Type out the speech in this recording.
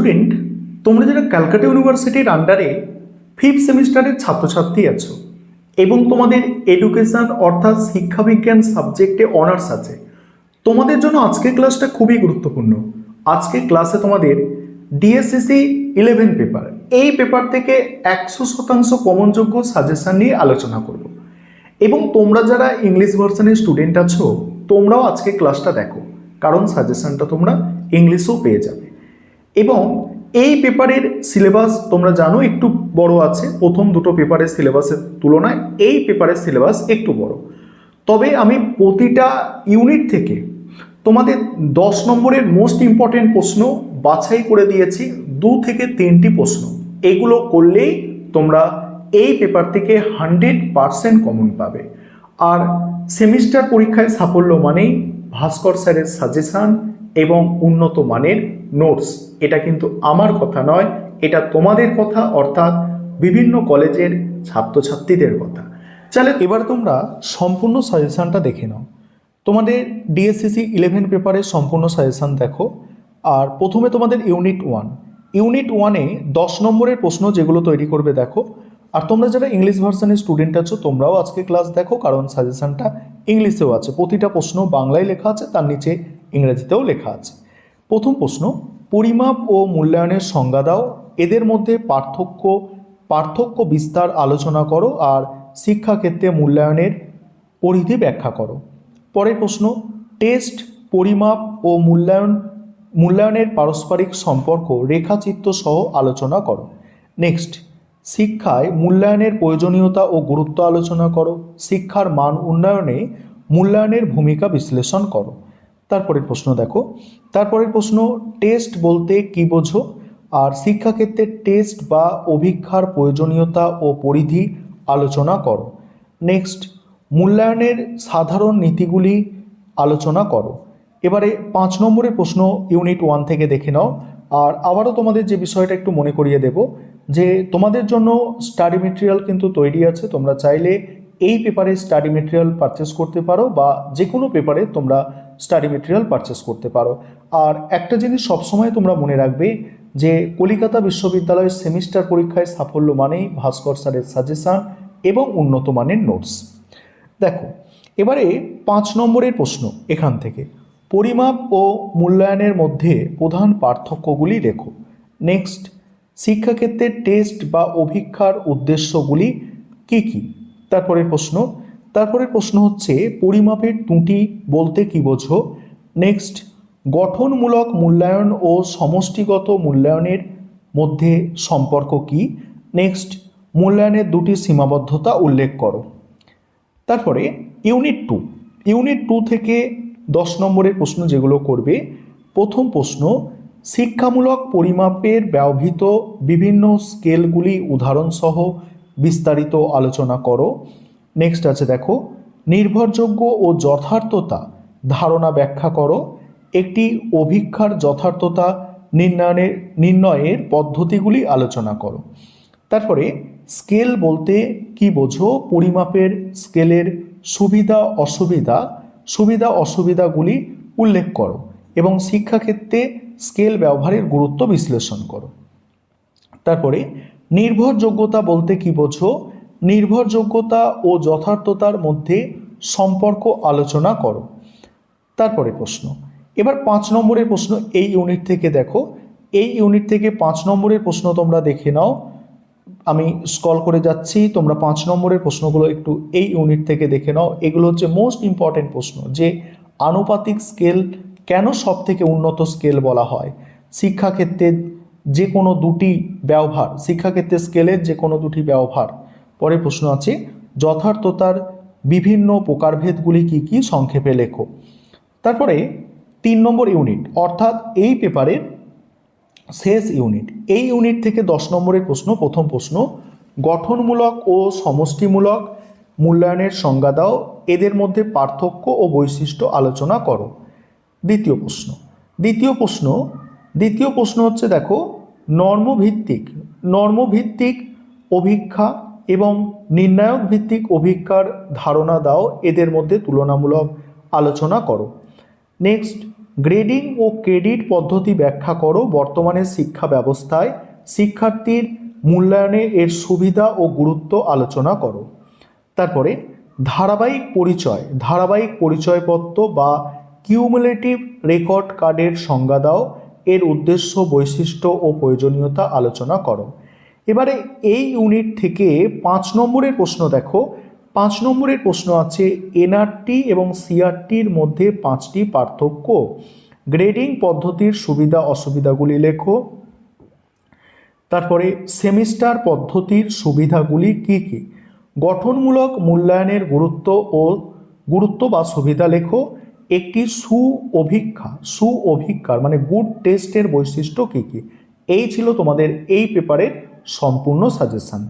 Student, তোমরা যারা ক্যালকাটা ইউনিভার্সিটির আন্ডারে 5th সেমিস্টারের ছাত্রছাত্রী আছো এবং তোমাদের এডুকেশন অর্থাৎ শিক্ষাবিজ্ঞান সাবজেক্টে অনার্স আছে, তোমাদের জন্য আজকের ক্লাসটা খুবই গুরুত্বপূর্ণ। আজকের ক্লাসে তোমাদের ডিএসসিসি 11 পেপার, এই পেপার থেকে 100% কমনযোগ্য সাজেশন নিয়ে আলোচনা করব। এবং তোমরা যারা ইংলিশ ভার্সনের স্টুডেন্ট আছো, তোমরাও আজকে ক্লাসটা দেখো, কারণ সাজেশনটা তোমরা ইংলিশেও পেয়ে যাবে। এবং এই পেপারের সিলেবাস তোমরা জানো একটু বড় আছে, প্রথম দুটো পেপারের সিলেবাসের তুলনায় এই পেপারের সিলেবাস একটু বড়। তবে আমি প্রতিটা ইউনিট থেকে তোমাদের 10 নম্বরের মোস্ট ইম্পর্টেন্ট প্রশ্ন বাছাই করে দিয়েছি, 2 থেকে 3টি প্রশ্ন। এগুলো করলেই তোমরা এই পেপার থেকে 100% কমন পাবে। আর সেমিস্টার পরীক্ষায় সাফল্য মানেই ভাস্কর স্যারের সাজেশন এবং উন্নত মানের নোটস। এটা কিন্তু আমার কথা নয়, এটা তোমাদের কথা, অর্থাৎ বিভিন্ন কলেজের ছাত্রছাত্রীদের কথা। চলে এবার তোমরা সম্পূর্ণ সাজেশনটা দেখে নাও। তোমাদের ডিএসসিসি 11 পেপারের সম্পূর্ণ সাজেশন দেখো। আর প্রথমে তোমাদের ইউনিট 1-এ 10 নম্বরের প্রশ্ন যেগুলো তৈরি করবে দেখো। আর তোমরা যারা ইংলিশ ভার্সনের স্টুডেন্ট আছো, তোমরাও আজকে ক্লাস দেখো, কারণ সাজেশনটা ইংলিশেও আছে। প্রতিটা প্রশ্ন বাংলায় লেখা আছে, তার নিচে ইংরেজিতেও লেখা আছে। প্রথম প্রশ্ন, পরিমাপ ও মূল্যায়নের সংজ্ঞা দাও, এদের মধ্যে পার্থক্য বিস্তার আলোচনা করো, আর শিক্ষাক্ষেত্রে মূল্যায়নের পরিধি ব্যাখ্যা করো। পরের প্রশ্ন, টেস্ট, পরিমাপ ও মূল্যায়নের পারস্পরিক সম্পর্ক রেখাচিত্র সহ আলোচনা করো। নেক্সট, শিক্ষায় মূল্যায়নের প্রয়োজনীয়তা ও গুরুত্ব আলোচনা করো। শিক্ষার মান উন্নয়নে মূল্যায়নের ভূমিকা বিশ্লেষণ করো। তারপরের প্রশ্ন দেখো, তারপরের প্রশ্ন, টেস্ট বলতে কী বোঝো, আর শিক্ষাক্ষেত্রে টেস্ট বা অভিক্ষার প্রয়োজনীয়তা ও পরিধি আলোচনা করো। নেক্সট, মূল্যায়নের সাধারণ নীতিগুলি আলোচনা করো। এবারে 5 নম্বরের প্রশ্ন ইউনিট 1 থেকে দেখে নাও। আর আবারও তোমাদের যে বিষয়টা একটু মনে করিয়ে দেব, যে তোমাদের জন্য স্টাডি মেটেরিয়াল কিন্তু তৈরি আছে। তোমরা চাইলে এই পেপারে স্টাডি মেটেরিয়াল পারচেস করতে পারো, বা যে কোনো পেপারে তোমরা স্টাডি মেটেরিয়াল পারচেস করতে পারো। আর একটা জিনিস সবসময় তোমরা মনে রাখবে, যে কলিকাতা বিশ্ববিদ্যালয়ের সেমিস্টার পরীক্ষায় সাফল্য মানেই ভাস্কর স্যারের সাজেশন এবং উন্নত মানের নোটস। দেখো এবারে 5 নম্বরের প্রশ্ন, এখান থেকে পরিমাপ ও মূল্যায়নের মধ্যে প্রধান পার্থক্যগুলি লেখো। নেক্সট, শিক্ষাক্ষেত্রে টেস্ট বা অভিক্ষার উদ্দেশ্যগুলি কি কি। তারপরের প্রশ্ন হচ্ছে, পরিমাপের ত্রুটি বলতে কি বোঝো। নেক্সট, গঠনমূলক মূল্যায়ন ও সমষ্টিগত মূল্যায়নের মধ্যে সম্পর্ক কি। নেক্সট, মূল্যায়নের 2টি সীমাবদ্ধতা উল্লেখ করো। তারপরে ইউনিট 2 থেকে 10 নম্বরের প্রশ্ন যেগুলো করবে, প্রথম প্রশ্ন, শিক্ষামূলক পরিমাপের ব্যবহৃত বিভিন্ন স্কেলগুলি উদাহরণসহ বিস্তারিত আলোচনা করো। নেক্সট আছে দেখো, নির্ভরযোগ্য ও যথার্থতা ধারণা ব্যাখ্যা করো। একটি অভিক্ষার যথার্থতা নির্ণয়ের পদ্ধতিগুলি আলোচনা করো। তারপরে স্কেল বলতে কি বোঝো, পরিমাপের স্কেলের সুবিধা অসুবিধাগুলি উল্লেখ করো এবং শিক্ষাক্ষেত্রে স্কেল ব্যবহারের গুরুত্ব বিশ্লেষণ করো। তারপরে নির্ভরযোগ্যতা বলতে কি বোঝো, নির্ভরযোগ্যতা ও যথার্থতার মধ্যে সম্পর্ক আলোচনা করো। তারপরে প্রশ্ন, এবার 5 নম্বরের প্রশ্ন এই ইউনিট থেকে দেখো। এই ইউনিট থেকে 5 নম্বরের প্রশ্ন তোমরা দেখে নাও। আমি স্ক্রল করে যাচ্ছি, তোমরা 5 নম্বরের প্রশ্নগুলো একটু এই ইউনিট থেকে দেখে নাও। এগুলো হচ্ছে মোস্ট ইম্পর্টেন্ট প্রশ্ন, যে আনুপাতিক স্কেল কেন সব থেকে উন্নত স্কেল বলা হয়, শিক্ষাক্ষেত্রে যে কোনো দুটি ব্যবহার, শিক্ষাক্ষেত্রে স্কেলের যে কোনো দুটি ব্যবহার। পরের প্রশ্ন আছে, যথার্থতার বিভিন্ন প্রকারভেদগুলি কি কি, সংক্ষেপে লেখো। তারপরে 3 নম্বর ইউনিট, অর্থাৎ এই পেপারের শেষ ইউনিট, এই ইউনিট থেকে 10 নম্বরের প্রশ্ন। প্রথম প্রশ্ন, গঠনমূলক ও সমষ্টিমূলক মূল্যায়নের সংজ্ঞা দাও, এদের মধ্যে পার্থক্য ও বৈশিষ্ট্য আলোচনা করো। দ্বিতীয় প্রশ্ন হচ্ছে দেখো, নর্মভিত্তিক অভিক্ষা এবং নির্ণায়ক ভিত্তিক অভিক্ষার ধারণা দাও, এদের মধ্যে তুলনামূলক আলোচনা করো। নেক্সট, গ্রেডিং ও ক্রেডিট পদ্ধতি ব্যাখ্যা করো। বর্তমানে শিক্ষা ব্যবস্থায় শিক্ষার্থীর মূল্যায়নে এর সুবিধা ও গুরুত্ব আলোচনা করো। তারপরে ধারাবাহিক পরিচয়পত্র বা কিউমুলেটিভ রেকর্ড কার্ডের সংজ্ঞা দাও। এর উদ্দেশ্য, বৈশিষ্ট্য ও প্রয়োজনীয়তা আলোচনা করো। এবারে এই ইউনিট থেকে 5 নম্বরের প্রশ্ন দেখো। 5 নম্বরের প্রশ্ন আছে এনআরটি এবং সিআরটির মধ্যে 5টি পার্থক্য। গ্রেডিং পদ্ধতির সুবিধা অসুবিধাগুলি লেখো। তারপরে সেমিস্টার পদ্ধতির সুবিধাগুলি কি কি। গঠনমূলক মূল্যায়নের গুরুত্ব বা সুবিধা লেখো। একটি সুঅভিজ্ঞার মানে গুড টেস্টের বৈশিষ্ট্য কি কি। এই ছিল তোমাদের এই পেপারের সম্পূর্ণ সাজেশন।